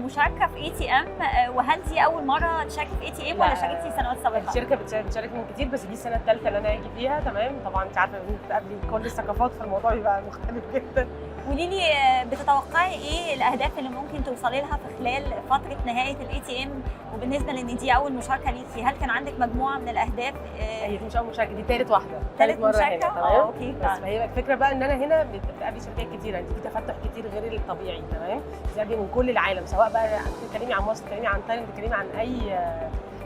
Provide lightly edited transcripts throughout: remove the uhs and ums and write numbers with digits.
المشاركه في ATM، وهل دي اول مره تشاركي في ATM ولا شاركتي سنوات سابقه؟ الشركه بتشارك من كتير، بس دي السنه الثالثه اللي انا هاجي فيها. تمام، طبعا انت عارفه ان بتقابلي كل الثقافات، فالموضوع بيبقى مختلف جدا. قولي لي بتتوقعي ايه الاهداف اللي ممكن توصلي لها في خلال فتره نهايه الATM، وبالنسبه لان دي اول مشاركه ليكي، هل كان عندك مجموعه من الاهداف؟ هي دي مش اول مشاركه، دي ثالث واحده، ثالث مره مشاركه هنا. تمام، اوكي. بس هي الفكره بقى ان انا هنا بتقابلي شركات كتيره، انت في تفتح كتير غير الطبيعي. تمام، بتقابلي من كل العالم، سواء بقى بتتكلمي عن مصر، بتتكلمي عن تايلاند، بتتكلمي عن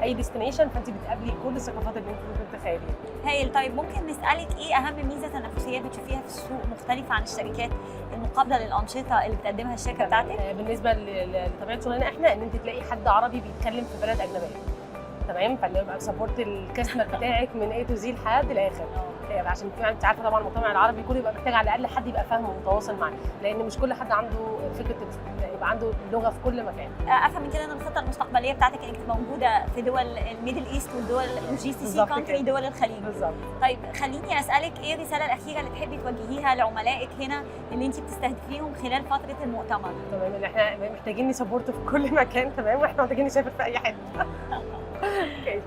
اي ديستنيشن، فانت بتقابلي كل الثقافات اللي انت ممكن تتخيليها. هايل. طيب ممكن نسالك ايه اهم ميزه تنافسيه بتشوفيها في السوق مختلفه عن الشركات المقابله للانشطه اللي بتقدمها الشركه بتاعتك؟ بالنسبه لطبيعه شغلنا احنا، ان انت تلاقي حد عربي بيتكلم في بلد اجنبيه. تمام، فاللي يبقى سبورت الكاستمر بتاعك من A to Z لحد الاخر. عشان انت عارفه طبعا المجتمع العربي كله يبقى محتاج على الاقل حد يبقى فاهمه ومتواصل معاه، لان مش كل حد عنده فكره يبقى عنده لغه في كل مكان. افهم من كده ان الخطه المستقبليه بتاعتك انك تبقى موجوده في دول الميدل ايست والدول الGCC كونتري، دول الخليج. بالظبط. طيب خليني اسالك ايه الرساله الاخيره اللي تحبي توجهيها لعملائك هنا اللي انت بتستهدفيهم خلال فتره المؤتمر؟ تمام، ان احنا محتاجين نسبورت في كل مكان. تمام، واحنا محتاجين نسافر في اي حته. اوكي.